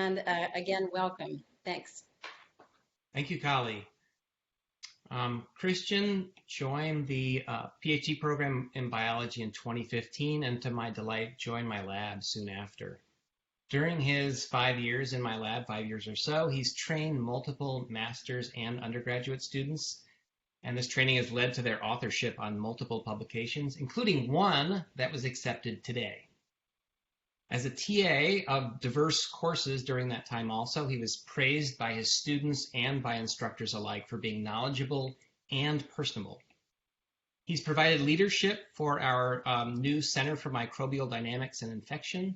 And again, welcome. Thanks. Thank you, Kali. Cristian joined the PhD program in biology in 2015, and to my delight, joined my lab soon after. During his 5 years in my lab, 5 years or so, he's trained multiple master's and undergraduate students, and this training has led to their authorship on multiple publications, including one that was accepted today. As a TA of diverse courses during that time also, he was praised by his students and by instructors alike for being knowledgeable and personable. He's provided leadership for our new Center for Microbial Dynamics and Infection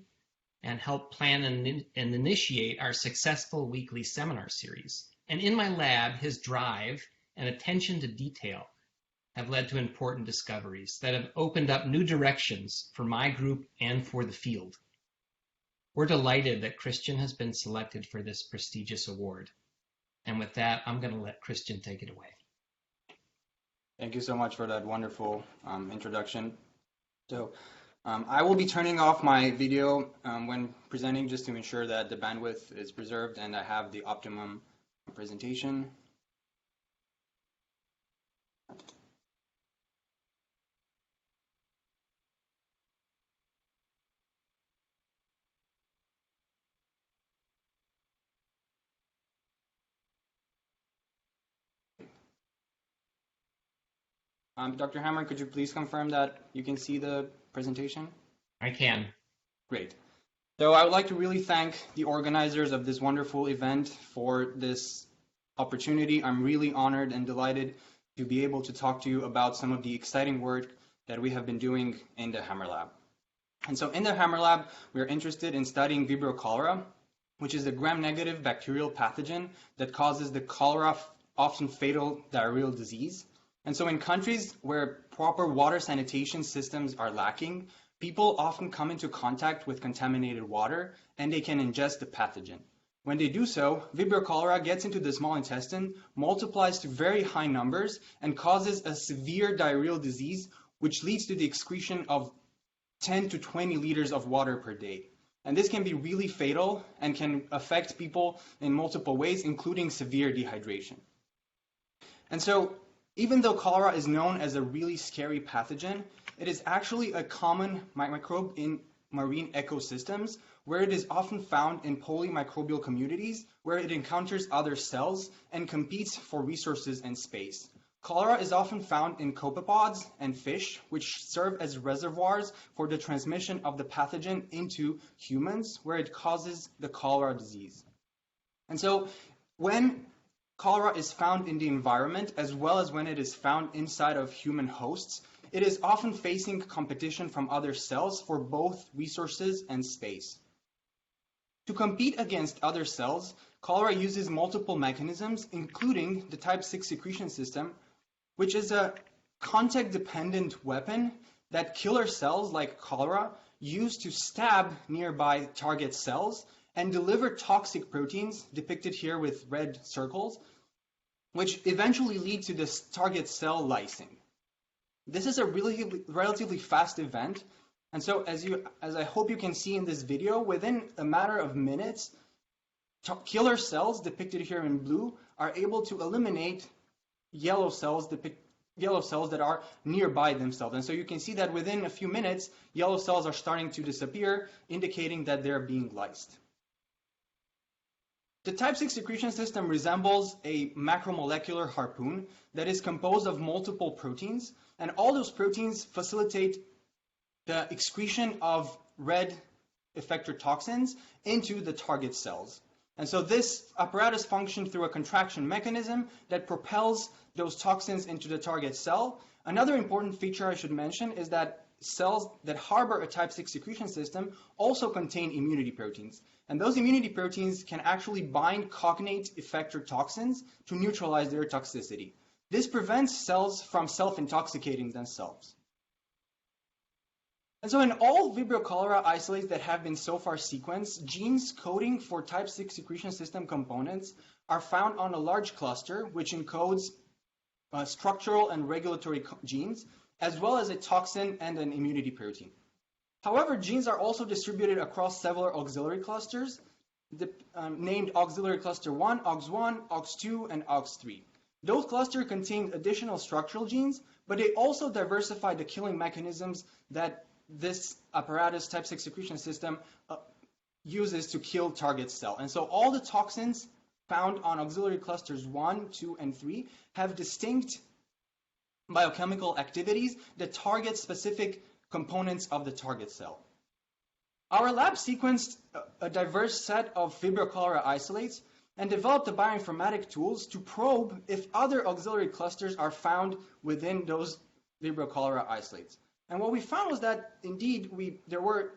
and helped plan and initiate our successful weekly seminar series. And in my lab, his drive and attention to detail have led to important discoveries that have opened up new directions for my group and for the field. We're delighted that Cristian has been selected for this prestigious award. And with that, I'm going to let Cristian take it away. Thank you so much for that wonderful introduction. So I will be turning off my video when presenting just to ensure that the bandwidth is preserved and I have the optimum presentation. Dr. Hammer, could you please confirm that you can see the presentation? I can. Great. So I would like to really thank the organizers of this wonderful event for this opportunity. I'm really honored and delighted to be able to talk to you about some of the exciting work that we have been doing in the Hammer Lab. And so in the Hammer Lab, we're interested in studying Vibrio cholera, which is a gram-negative bacterial pathogen that causes the cholera, often fatal diarrheal disease. And so in countries where proper water sanitation systems are lacking, people often come into contact with contaminated water and they can ingest the pathogen. When they do so, Vibrio cholera gets into the small intestine, multiplies to very high numbers, and causes a severe diarrheal disease, which leads to the excretion of 10 to 20 liters of water per day. And this can be really fatal and can affect people in multiple ways, including severe dehydration. And so, even though cholera is known as a really scary pathogen, it is actually a common microbe in marine ecosystems where it is often found in polymicrobial communities where it encounters other cells and competes for resources and space. Cholera is often found in copepods and fish, which serve as reservoirs for the transmission of the pathogen into humans, where it causes the cholera disease. And so when cholera is found in the environment, as well as when it is found inside of human hosts, it is often facing competition from other cells for both resources and space. To compete against other cells, cholera uses multiple mechanisms, including the type 6 secretion system, which is a contact-dependent weapon that killer cells like cholera use to stab nearby target cells and deliver toxic proteins, depicted here with red circles, which eventually lead to this target cell lysing. This is a relatively fast event, and so as I hope you can see in this video, within a matter of minutes, killer cells, depicted here in blue, are able to eliminate yellow cells that are nearby themselves. And so you can see that within a few minutes, yellow cells are starting to disappear, indicating that they're being lysed. The type 6 secretion system resembles a macromolecular harpoon that is composed of multiple proteins, and all those proteins facilitate the excretion of red effector toxins into the target cells. And so this apparatus functions through a contraction mechanism that propels those toxins into the target cell. Another important feature I should mention is that cells that harbor a type 6 secretion system also contain immunity proteins. And those immunity proteins can actually bind cognate effector toxins to neutralize their toxicity. This prevents cells from self-intoxicating themselves. And so in all Vibrio cholera isolates that have been so far sequenced, genes coding for type 6 secretion system components are found on a large cluster, which encodes structural and regulatory genes, as well as a toxin and an immunity protein. However, genes are also distributed across several auxiliary clusters, named auxiliary cluster 1, AUX1, AUX2, and AUX3. Those clusters contained additional structural genes, but they also diversified the killing mechanisms that this apparatus type 6 secretion system uses to kill target cell. And so all the toxins found on auxiliary clusters 1, 2, and 3 have distinct biochemical activities that target specific components of the target cell. Our lab sequenced a diverse set of Vibrio cholerae isolates and developed the bioinformatic tools to probe if other auxiliary clusters are found within those Vibrio cholerae isolates. And what we found was that indeed there were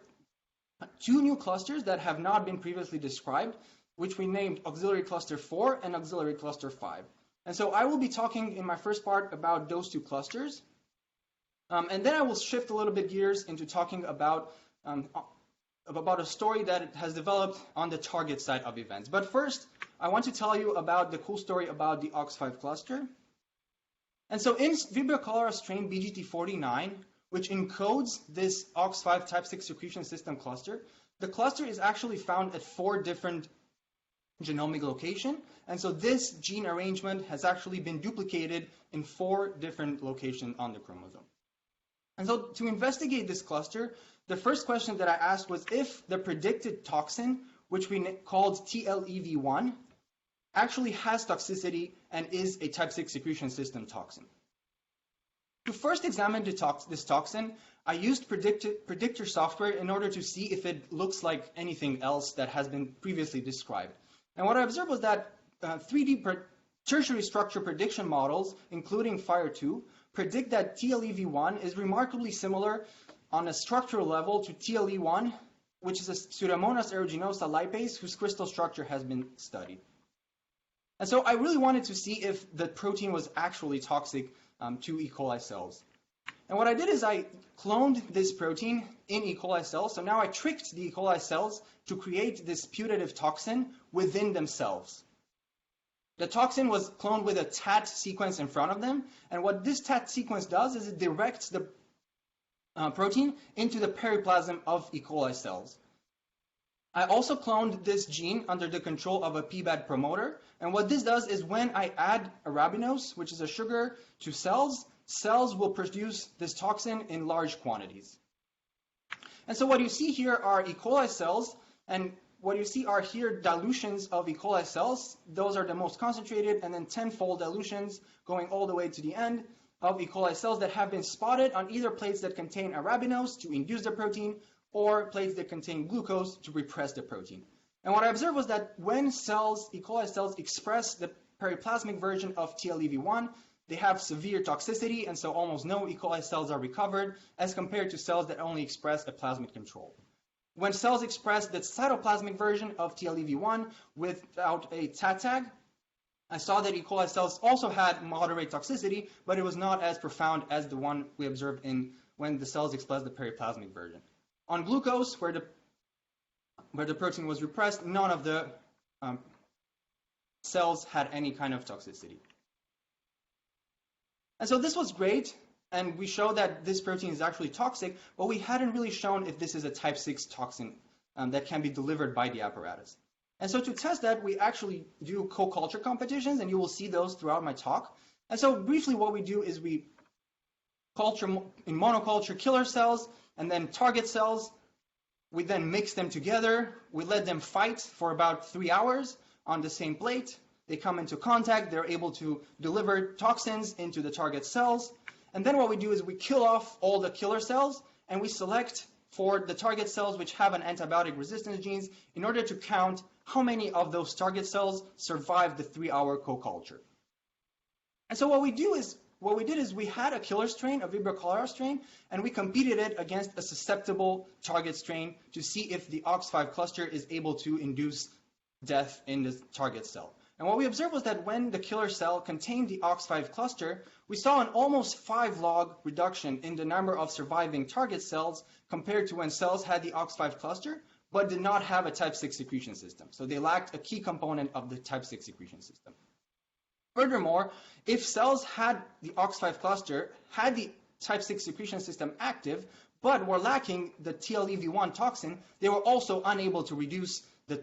2 new clusters that have not been previously described, which we named auxiliary cluster 4 and auxiliary cluster 5. And so I will be talking in my first part about those 2 clusters. And then I will shift a little bit gears into talking about a story that has developed on the target side of events. But first, I want to tell you about the cool story about the AUX5 cluster. And so in Vibrio cholerae strain BGT49, which encodes this AUX5 type 6 secretion system cluster, the cluster is actually found at 4 different genomic locations. And so this gene arrangement has actually been duplicated in 4 different locations on the chromosome. And so to investigate this cluster, the first question that I asked was if the predicted toxin, which we called TLEV1, actually has toxicity and is a type 6 secretion system toxin. To first examine this toxin, I used predictor software in order to see if it looks like anything else that has been previously described. And what I observed was that 3D tertiary structure prediction models, including FIRE2, predict that TLEV1 is remarkably similar on a structural level to TLE1, which is a Pseudomonas aeruginosa lipase whose crystal structure has been studied. And so I really wanted to see if the protein was actually toxic to E. coli cells. And what I did is I cloned this protein in E. coli cells. So now I tricked the E. coli cells to create this putative toxin within themselves. The toxin was cloned with a TAT sequence in front of them. And what this TAT sequence does is it directs the protein into the periplasm of E. coli cells. I also cloned this gene under the control of a PBAD promoter. And what this does is when I add arabinose, which is a sugar, to cells, cells will produce this toxin in large quantities. And so what you see here are E. coli cells, and what you see are here dilutions of E. coli cells. Those are the most concentrated, and then tenfold dilutions going all the way to the end of E. coli cells that have been spotted on either plates that contain arabinose to induce the protein, or plates that contain glucose to repress the protein. And what I observed was that when cells, E. coli cells, express the periplasmic version of TLEV1, they have severe toxicity, and so almost no E. coli cells are recovered, as compared to cells that only express a plasmid control. When cells express the cytoplasmic version of TLEV1 without a TAT tag, I saw that E. coli cells also had moderate toxicity, but it was not as profound as the one we observed when the cells expressed the periplasmic version. On glucose, where the protein was repressed, none of the cells had any kind of toxicity. And so this was great, and we showed that this protein is actually toxic, but we hadn't really shown if this is a type 6 toxin that can be delivered by the apparatus. And so to test that, we actually do co-culture competitions, and you will see those throughout my talk. And so briefly what we do is we culture in monoculture killer cells and then target cells. We then mix them together. We let them fight for about 3 hours on the same plate. They come into contact. They're able to deliver toxins into the target cells. And then what we do is we kill off all the killer cells, and we select for the target cells which have an antibiotic resistance genes in order to count how many of those target cells survive the 3-hour co-culture. And so what we did is we had a killer strain, a Vibrio cholerae strain, and we competed it against a susceptible target strain to see if the AUX5 cluster is able to induce death in the target cell. And what we observed was that when the killer cell contained the AUX5 cluster, we saw an almost 5-log reduction in the number of surviving target cells compared to when cells had the AUX5 cluster, but did not have a type 6 secretion system. So they lacked a key component of the type 6 secretion system. Furthermore, if cells had the AUX5 cluster, had the type 6 secretion system active, but were lacking the TLEV1 toxin, they were also unable to reduce the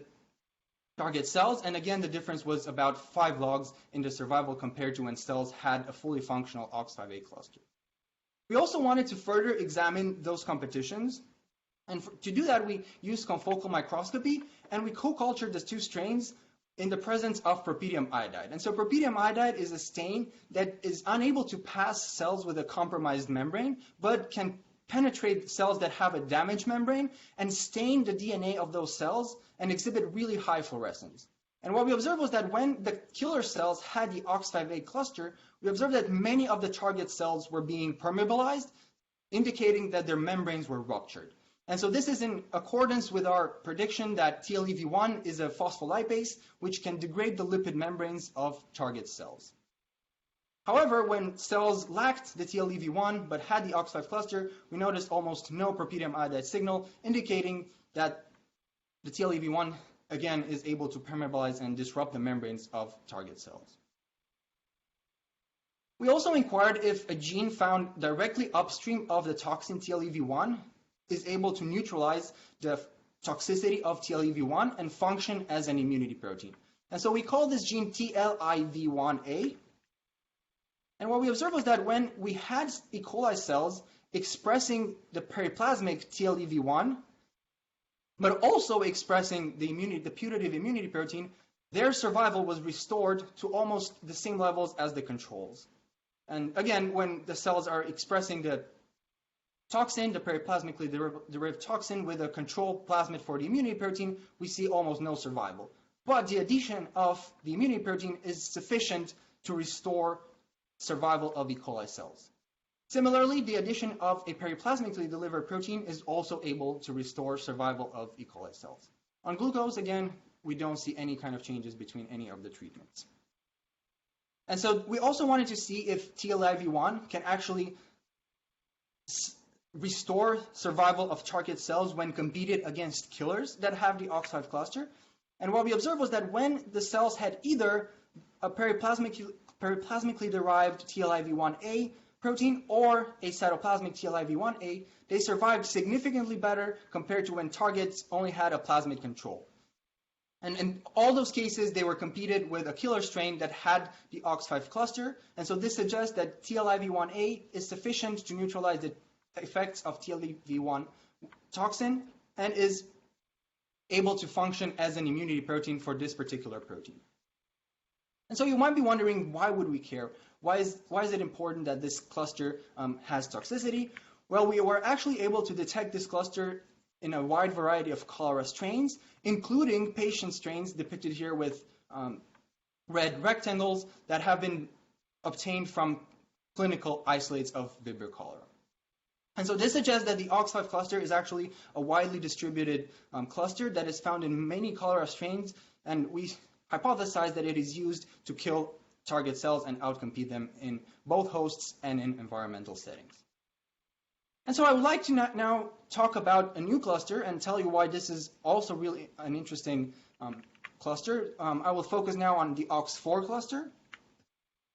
target cells. And again, the difference was about 5 logs in the survival compared to when cells had a fully functional OX5A cluster. We also wanted to further examine those competitions. And to do that, we used confocal microscopy, and we co-cultured the 2 strains in the presence of propydium iodide. And so propydium iodide is a stain that is unable to pass cells with a compromised membrane, but can penetrate cells that have a damaged membrane and stain the DNA of those cells and exhibit really high fluorescence. And what we observed was that when the killer cells had the OX5A cluster, we observed that many of the target cells were being permeabilized, indicating that their membranes were ruptured. And so this is in accordance with our prediction that TLEV1 is a phospholipase, which can degrade the lipid membranes of target cells. However, when cells lacked the TLEV1 but had the OX5 cluster, we noticed almost no propydium iodide signal, indicating that the TLEV1, again, is able to permeabilize and disrupt the membranes of target cells. We also inquired if a gene found directly upstream of the toxin TLEV1 is able to neutralize the toxicity of TLEV1 and function as an immunity protein. And so we call this gene TLIV1A. And what we observed was that when we had E. coli cells expressing the periplasmic TLEV1, but also expressing the putative immunity protein, their survival was restored to almost the same levels as the controls. And again, when the cells are expressing the toxin, the periplasmically derived toxin with a control plasmid for the immunity protein, we see almost no survival. But the addition of the immunity protein is sufficient to restore survival of E. coli cells. Similarly, the addition of a periplasmically delivered protein is also able to restore survival of E. coli cells. On glucose, again, we don't see any kind of changes between any of the treatments. And so we also wanted to see if TLIV1 can actually restore survival of target cells when competed against killers that have the OX5 cluster. And what we observed was that when the cells had either a periplasmically derived TLIV1A protein or a cytoplasmic TLIV1A, they survived significantly better compared to when targets only had a plasmid control. And in all those cases, they were competed with a killer strain that had the OX5 cluster. And so this suggests that TLIV1A is sufficient to neutralize the effects of TLEV1 toxin and is able to function as an immunity protein for this particular protein. And so you might be wondering, why would we care? Why is it important that this cluster has toxicity? Well, we were actually able to detect this cluster in a wide variety of cholera strains, including patient strains depicted here with red rectangles that have been obtained from clinical isolates of Vibrio cholera. And so this suggests that the OX5 cluster is actually a widely distributed cluster that is found in many cholera strains, and we hypothesize that it is used to kill target cells and outcompete them in both hosts and in environmental settings. And so I would like to now talk about a new cluster and tell you why this is also really an interesting cluster. I will focus now on the OX4 cluster.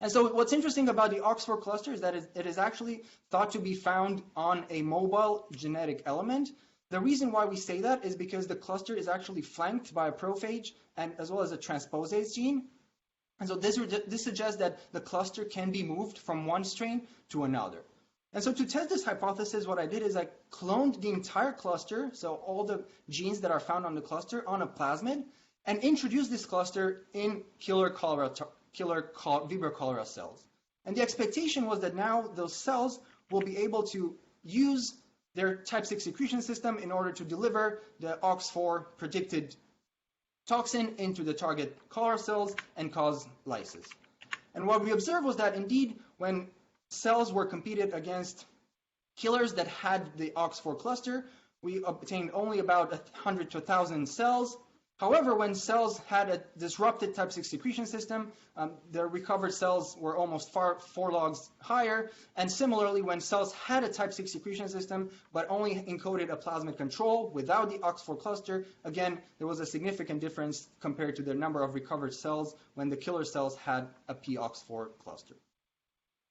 And so what's interesting about the OX4 cluster is that it is actually thought to be found on a mobile genetic element. The reason why we say that is because the cluster is actually flanked by a prophage and as well as a transposase gene. And so this suggests that the cluster can be moved from one strain to another. And so to test this hypothesis, what I did is I cloned the entire cluster, so all the genes that are found on the cluster, on a plasmid, and introduced this cluster in killer Vibrio cholera cells. And the expectation was that now those cells will be able to use their type 6 secretion system in order to deliver the OX4 predicted toxin into the target cholera cells and cause lysis. And what we observed was that indeed, when cells were competed against killers that had the OX4 cluster, we obtained only about 100 to 1,000 cells. However, when cells had a disrupted type 6 secretion system, the recovered cells were almost 4 logs higher. And similarly, when cells had a type 6 secretion system, but only encoded a plasmid control without the OX4 cluster, again, there was a significant difference compared to the number of recovered cells when the killer cells had a POX4 cluster.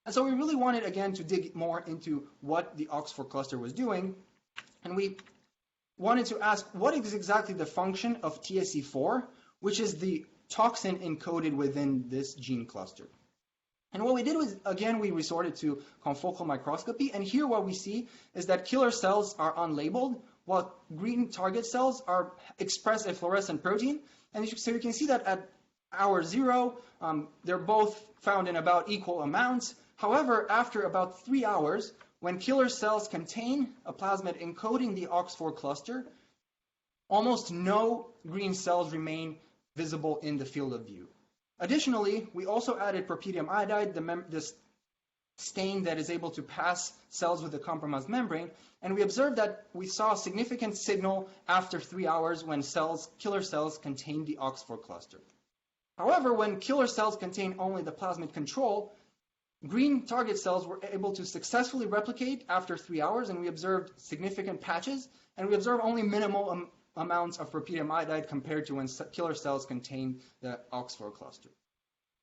And so we really wanted, again, to dig more into what the OX4 cluster was doing. And we wanted to ask, what is exactly the function of TSE4 which is the toxin encoded within this gene cluster. And what we did was, again, we resorted to confocal microscopy, and here what we see is that killer cells are unlabeled, while green target cells express a fluorescent protein. And so you can see that at hour 0, they're both found in about equal amounts. However, after about 3 hours, when killer cells contain a plasmid encoding the OX4 cluster, almost no green cells remain visible in the field of view. Additionally, we also added propydium iodide, this stain that is able to pass cells with a compromised membrane, and we observed that we saw a significant signal after 3 hours when killer cells contained the OX4 cluster. However, when killer cells contain only the plasmid control, green target cells were able to successfully replicate after 3 hours, and we observed significant patches, and we observed only minimal amounts of propydium iodide compared to when killer cells contain the OX4 cluster.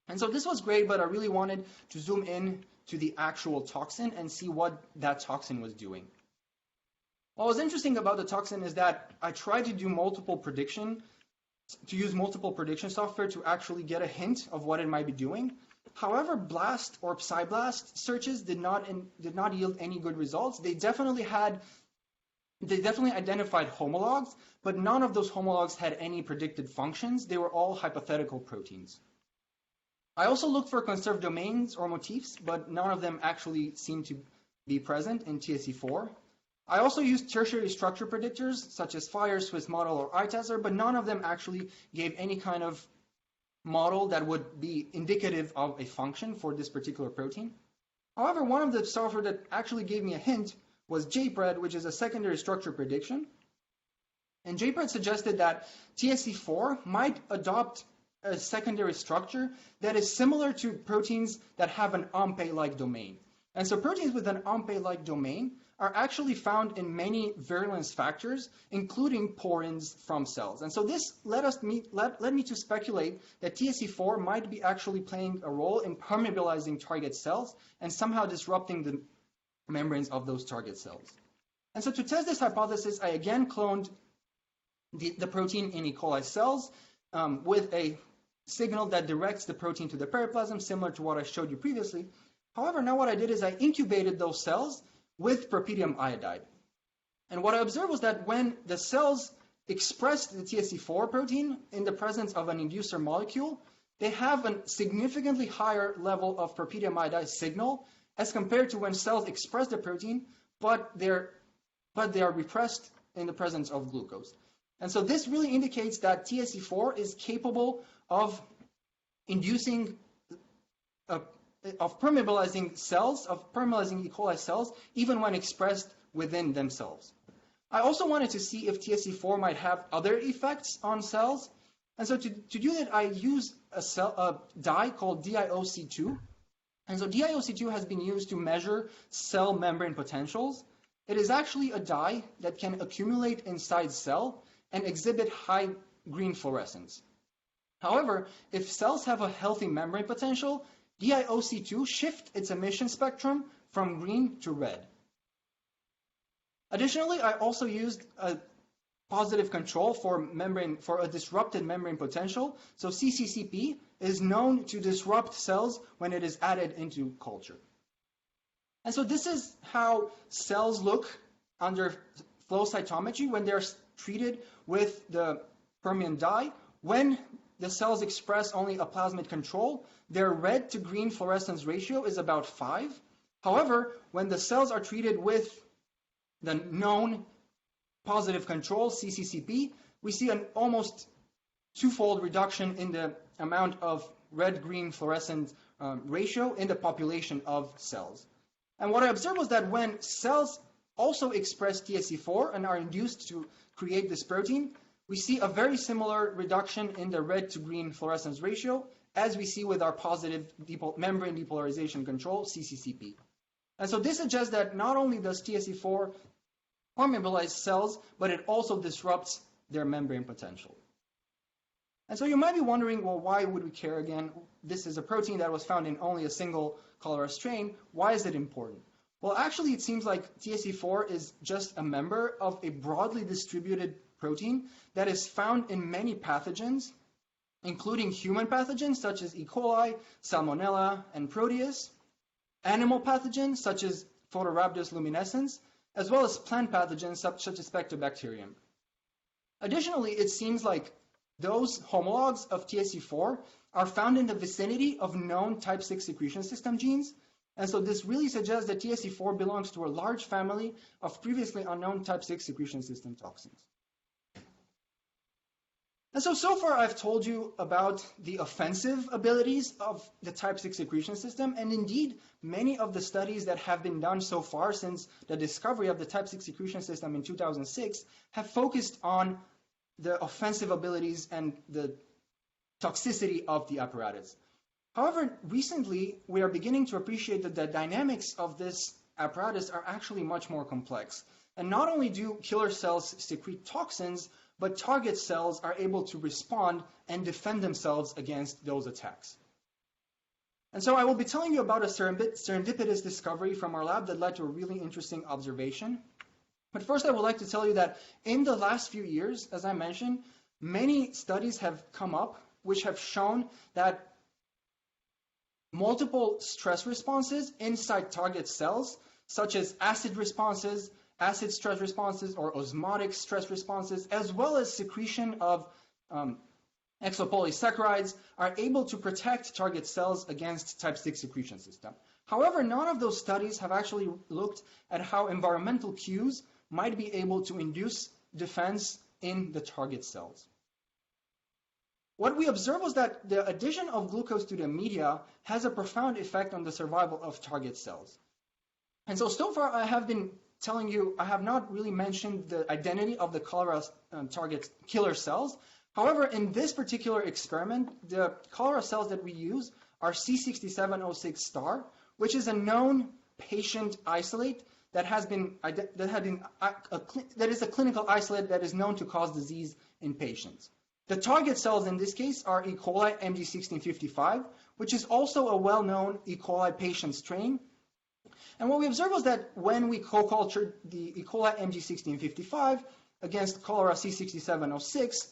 And so this was great, but I really wanted to zoom in to the actual toxin and see what that toxin was doing. What was interesting about the toxin is that I tried to use multiple prediction software to actually get a hint of what it might be doing. However, BLAST or PsyBLAST searches did not yield any good results. They definitely identified homologs, but none of those homologs had any predicted functions. They were all hypothetical proteins. I also looked for conserved domains or motifs, but none of them actually seemed to be present in TSE4. I also used tertiary structure predictors, such as FIRE, Swiss model, or ITASR, but none of them actually gave any kind of model that would be indicative of a function for this particular protein. However, one of the software that actually gave me a hint was JPRED, which is a secondary structure prediction. And JPRED suggested that TSE4 might adopt a secondary structure that is similar to proteins that have an OMP-like domain. And so proteins with an OMP-like domain are actually found in many virulence factors, including porins from cells. And so this led me to speculate that TSE4 might be actually playing a role in permeabilizing target cells and somehow disrupting the membranes of those target cells. And so to test this hypothesis, I again cloned the protein in E. coli cells with a signal that directs the protein to the periplasm, similar to what I showed you previously. However, now what I did is I incubated those cells with propydium iodide. And what I observed was that when the cells expressed the TSE4 protein in the presence of an inducer molecule, they have a significantly higher level of propydium iodide signal as compared to when cells express the protein, but they are repressed in the presence of glucose. And so this really indicates that TSE4 is capable of inducing, of permeabilizing cells, of permeabilizing E. coli cells, even when expressed within themselves. I also wanted to see if TSE4 might have other effects on cells. And so to do that, I used a dye called DIOC2. And so DIOC2 has been used to measure cell membrane potentials. It is actually a dye that can accumulate inside cell and exhibit high green fluorescence. However, if cells have a healthy membrane potential, DIOC2 shifts its emission spectrum from green to red. Additionally, I also used a positive control for a disrupted membrane potential. So CCCP is known to disrupt cells when it is added into culture. And so this is how cells look under flow cytometry when they're treated with the Permian dye. When the cells express only a plasmid control, their red to green fluorescence ratio is about 5. However, when the cells are treated with the known positive control, CCCP, we see an almost twofold reduction in the amount of red-green fluorescent ratio in the population of cells. And what I observed was that when cells also express TSE4 and are induced to create this protein, we see a very similar reduction in the red to green fluorescence ratio as we see with our positive membrane depolarization control, CCCP. And so this suggests that not only does TSE4 permeabilize cells, but it also disrupts their membrane potential. And so you might be wondering, well, why would we care again? This is a protein that was found in only a single cholera strain. Why is it important? Well, actually, it seems like TSE4 is just a member of a broadly distributed protein that is found in many pathogens including human pathogens such as E. coli, Salmonella, and Proteus, animal pathogens such as Photorhabdus luminescens, as well as plant pathogens such as Spectobacterium. Additionally, it seems like those homologs of TSC4 are found in the vicinity of known type 6 secretion system genes, and so this really suggests that TSC4 belongs to a large family of previously unknown type 6 secretion system toxins. And so far I've told you about the offensive abilities of the type 6 secretion system, and indeed many of the studies that have been done so far since the discovery of the type 6 secretion system in 2006 have focused on the offensive abilities and the toxicity of the apparatus. However, recently we are beginning to appreciate that the dynamics of this apparatus are actually much more complex. And not only do killer cells secrete toxins, but target cells are able to respond and defend themselves against those attacks. And so I will be telling you about a serendipitous discovery from our lab that led to a really interesting observation. But first I would like to tell you that in the last few years, as I mentioned, many studies have come up which have shown that multiple stress responses inside target cells, such as acid responses, acid stress responses, or osmotic stress responses, as well as secretion of exopolysaccharides, are able to protect target cells against type 6 secretion system. However, none of those studies have actually looked at how environmental cues might be able to induce defense in the target cells. What we observed was that the addition of glucose to the media has a profound effect on the survival of target cells. And so far I have been telling you, I have not really mentioned the identity of the cholera target killer cells. However, in this particular experiment, the cholera cells that we use are C6706 star, which is a known patient isolate that is a clinical isolate that is known to cause disease in patients. The target cells in this case are E. coli MG1655, which is also a well-known E. coli patient strain. And what we observed was that when we co-cultured the E. coli MG1655 against cholera C6706,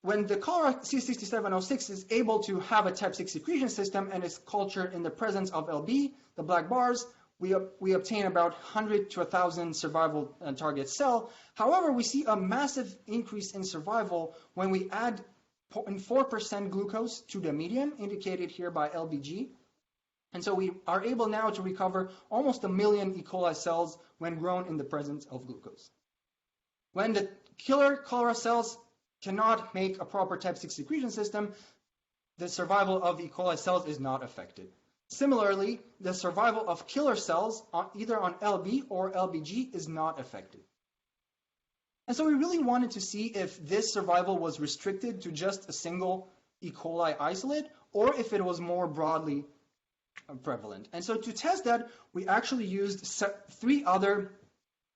when the cholera C6706 is able to have a type 6 secretion system and is cultured in the presence of LB, the black bars, we obtain about 100 to 1,000 survival target cell. However, we see a massive increase in survival when we add 0.4% glucose to the medium, indicated here by LBG. And so we are able now to recover almost 1 million E. coli cells when grown in the presence of glucose. When the killer cholera cells cannot make a proper type 6 secretion system, the survival of E. coli cells is not affected. Similarly, the survival of killer cells either on LB or LBG is not affected. And so we really wanted to see if this survival was restricted to just a single E. coli isolate or if it was more broadly prevalent. And so to test that, we actually used 3 other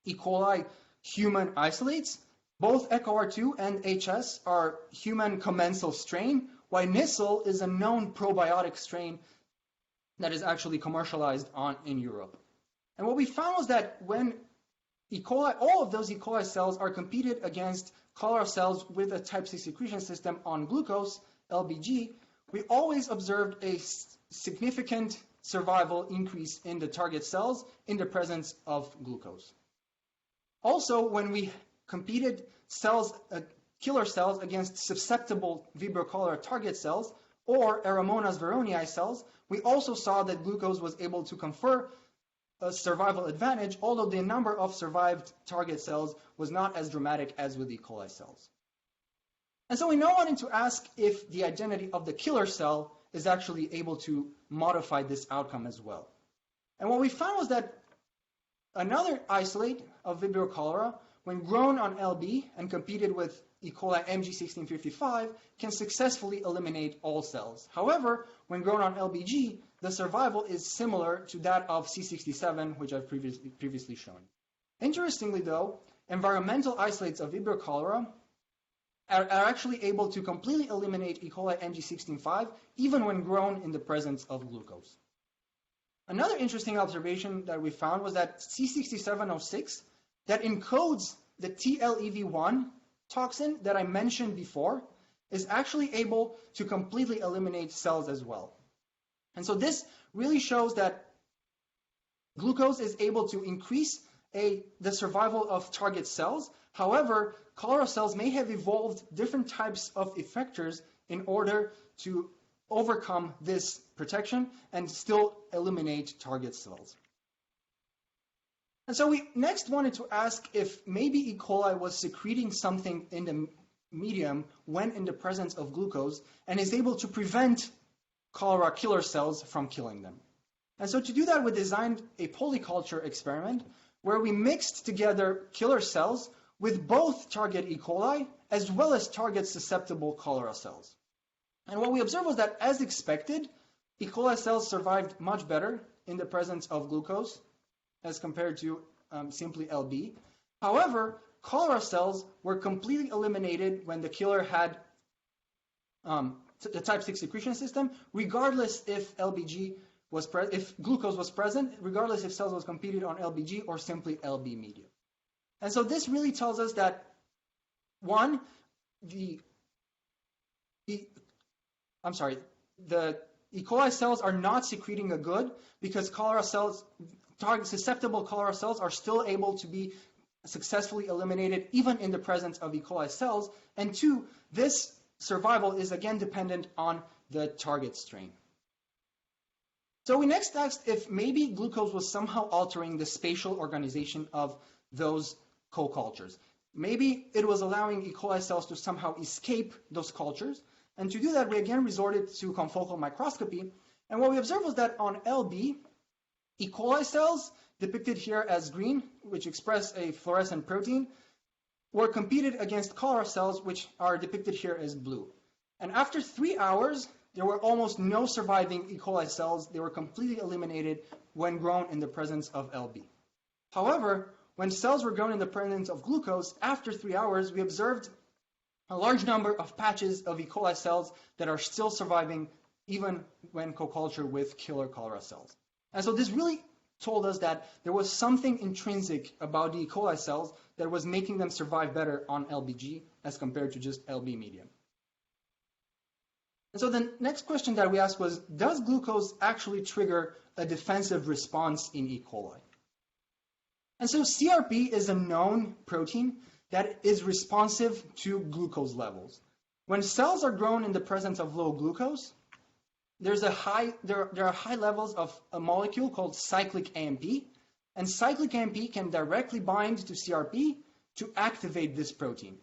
E. coli human isolates. Both EcoR2 and HS are human commensal strain, while Nissl is a known probiotic strain that is actually commercialized in Europe. And what we found was that when E. coli, all of those E. coli cells are competed against cholera cells with a type 6 secretion system on glucose, LBG, we always observed a significant survival increase in the target cells in the presence of glucose. Also, when we competed killer cells against susceptible Vibrio cholera target cells or Aeromonas veronii cells, we also saw that glucose was able to confer a survival advantage, although the number of survived target cells was not as dramatic as with E. coli cells. And so we now wanted to ask if the identity of the killer cell is actually able to modify this outcome as well. And what we found was that another isolate of Vibrio cholera, when grown on LB and competed with E. coli MG1655, can successfully eliminate all cells. However, when grown on LBG, the survival is similar to that of C67, which I've previously shown. Interestingly, though, environmental isolates of Vibrio cholera are actually able to completely eliminate E. coli MG1655, even when grown in the presence of glucose. Another interesting observation that we found was that C6706, that encodes the TLEV1 toxin that I mentioned before, is actually able to completely eliminate cells as well. And so this really shows that glucose is able to increase the survival of target cells. However, cholera cells may have evolved different types of effectors in order to overcome this protection and still eliminate target cells. And so we next wanted to ask if maybe E. coli was secreting something in the medium when in the presence of glucose and is able to prevent cholera killer cells from killing them. And so to do that, we designed a polyculture experiment where we mixed together killer cells with both target E. coli as well as target susceptible cholera cells. And what we observed was that, as expected, E. coli cells survived much better in the presence of glucose as compared to simply LB. However, cholera cells were completely eliminated when the killer had the type 6 secretion system, regardless if if glucose was present, regardless if cells was competed on LBG or simply LB medium. And so this really tells us that, one, the E. coli cells are not secreting a good because cholera cells, susceptible cholera cells, are still able to be successfully eliminated even in the presence of E. coli cells. And two, this survival is again dependent on the target strain. So we next asked if maybe glucose was somehow altering the spatial organization of those co-cultures. Maybe it was allowing E. coli cells to somehow escape those cultures. And to do that, we again resorted to confocal microscopy. And what we observed was that on LB, E. coli cells, depicted here as green, which express a fluorescent protein, were competed against cholera cells, which are depicted here as blue. And after 3 hours, there were almost no surviving E. coli cells. They were completely eliminated when grown in the presence of LB. However, when cells were grown in the presence of glucose, after 3 hours, we observed a large number of patches of E. coli cells that are still surviving even when co-cultured with killer cholera cells. And so this really told us that there was something intrinsic about the E. coli cells that was making them survive better on LBG as compared to just LB medium. And so the next question that we asked was, does glucose actually trigger a defensive response in E. coli? And so CRP is a known protein that is responsive to glucose levels. When cells are grown in the presence of low glucose, there are high levels of a molecule called cyclic AMP, and cyclic AMP can directly bind to CRP to activate this protein.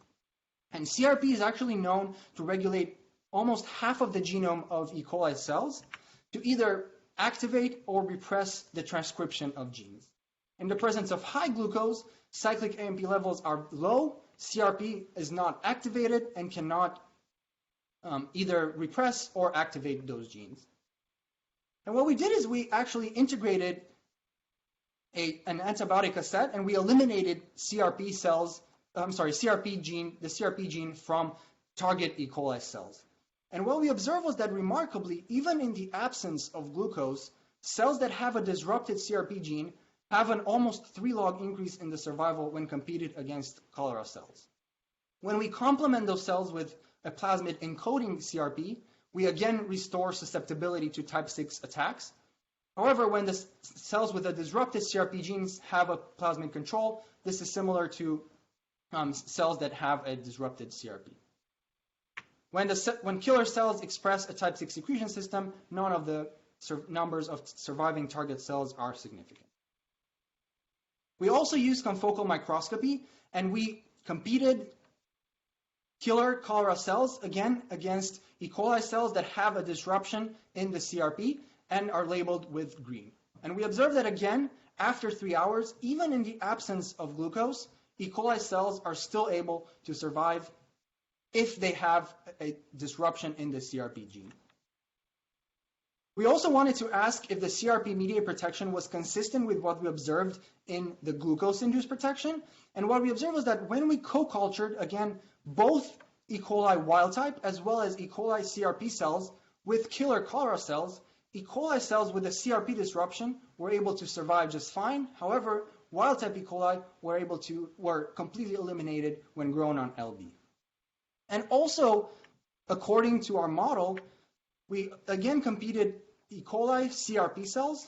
And CRP is actually known to regulate almost half of the genome of E. coli cells to either activate or repress the transcription of genes. In the presence of high glucose, cyclic AMP levels are low, CRP is not activated and cannot either repress or activate those genes. And what we did is we actually integrated an antibiotic cassette, and we eliminated the CRP gene from target E. coli cells. And what we observed was that remarkably, even in the absence of glucose, cells that have a disrupted CRP gene have an almost 3-log increase in the survival when competed against cholera cells. When we complement those cells with a plasmid encoding CRP, we again restore susceptibility to type 6 attacks. However, when the cells with a disrupted CRP genes have a plasmid control, this is similar to cells that have a disrupted CRP. When killer cells express a type 6 secretion system, none of the numbers of surviving target cells are significant. We also used confocal microscopy, and we competed killer cholera cells again against E. coli cells that have a disruption in the CRP and are labeled with green. And we observed that again, after 3 hours, even in the absence of glucose, E. coli cells are still able to survive if they have a disruption in the CRP gene. We also wanted to ask if the CRP-mediated protection was consistent with what we observed in the glucose-induced protection. And what we observed was that when we co-cultured, again, both E. coli wild type as well as E. coli CRP cells with killer cholera cells, E. coli cells with a CRP disruption were able to survive just fine. However, wild type E. coli were completely eliminated when grown on LB. And also, according to our model, we again competed E. coli CRP cells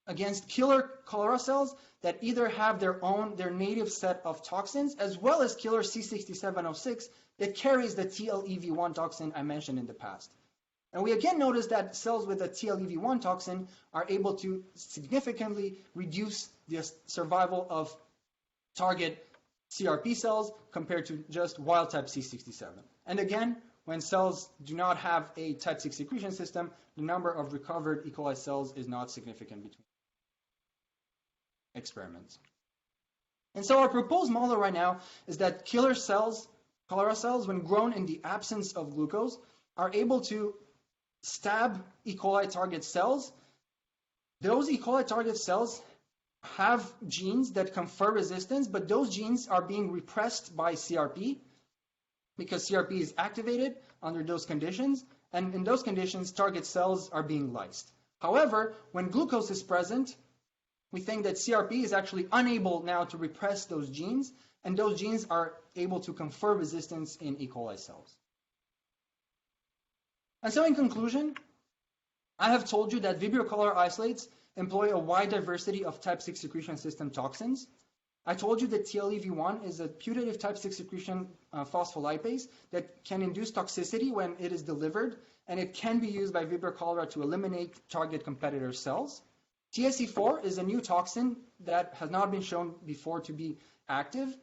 against killer cholera cells that either have their native set of toxins, as well as killer C6706 that carries the TLEV1 toxin I mentioned in the past. And we again noticed that cells with a TLEV1 toxin are able to significantly reduce the survival of target CRP cells compared to just wild type C67. And again, when cells do not have a type 6 secretion system, the number of recovered E. coli cells is not significant between experiments. And so our proposed model right now is that killer cells, cholera cells, when grown in the absence of glucose, are able to stab E. coli target cells. Those E. coli target cells have genes that confer resistance, but those genes are being repressed by CRP because CRP is activated under those conditions, and in those conditions, target cells are being lysed. However, when glucose is present, we think that CRP is actually unable now to repress those genes, and those genes are able to confer resistance in E. coli cells. And so in conclusion, I have told you that Vibrio cholera isolates employ a wide diversity of type 6 secretion system toxins. I told you that TLEV1 is a putative type 6 secretion phospholipase that can induce toxicity when it is delivered, and it can be used by Vibrio cholera to eliminate target competitor cells. TSE4 is a new toxin that has not been shown before to be active.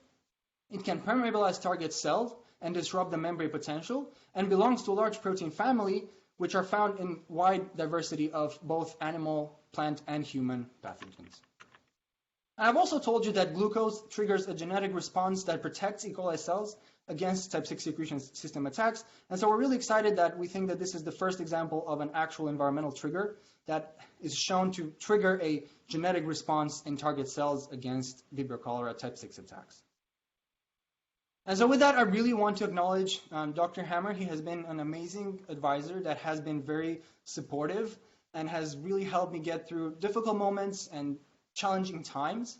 It can permeabilize target cells and disrupt the membrane potential, and belongs to a large protein family, which are found in wide diversity of both animal, plant, and human pathogens. I've also told you that glucose triggers a genetic response that protects E. coli cells against type 6 secretion system attacks, and so we're really excited that we think that this is the first example of an actual environmental trigger that is shown to trigger a genetic response in target cells against Vibrio cholera type 6 attacks. And so with that, I really want to acknowledge Dr. Hammer. He has been an amazing advisor that has been very supportive and has really helped me get through difficult moments and challenging times.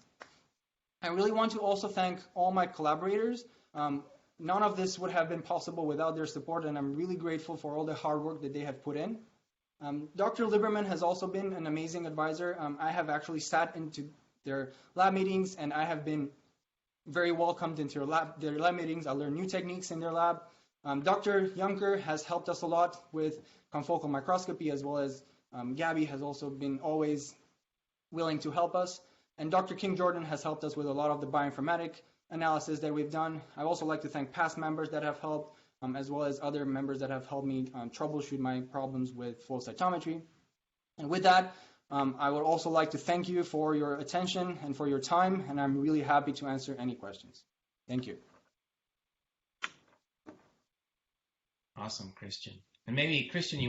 I really want to also thank all my collaborators. None of this would have been possible without their support, and I'm really grateful for all the hard work that they have put in. Dr. Lieberman has also been an amazing advisor. I have actually sat into their lab meetings, and I have been very welcomed into their lab meetings. I learned new techniques in their lab. Dr. Juncker has helped us a lot with confocal microscopy, as well as Gabby has also been always willing to help us. And Dr. King Jordan has helped us with a lot of the bioinformatic analysis that we've done. I also like to thank past members that have helped, as well as other members that have helped me troubleshoot my problems with flow cytometry. And with that, I would also like to thank you for your attention and for your time, and I'm really happy to answer any questions. Thank you. Awesome, Cristian. And maybe, Cristian, you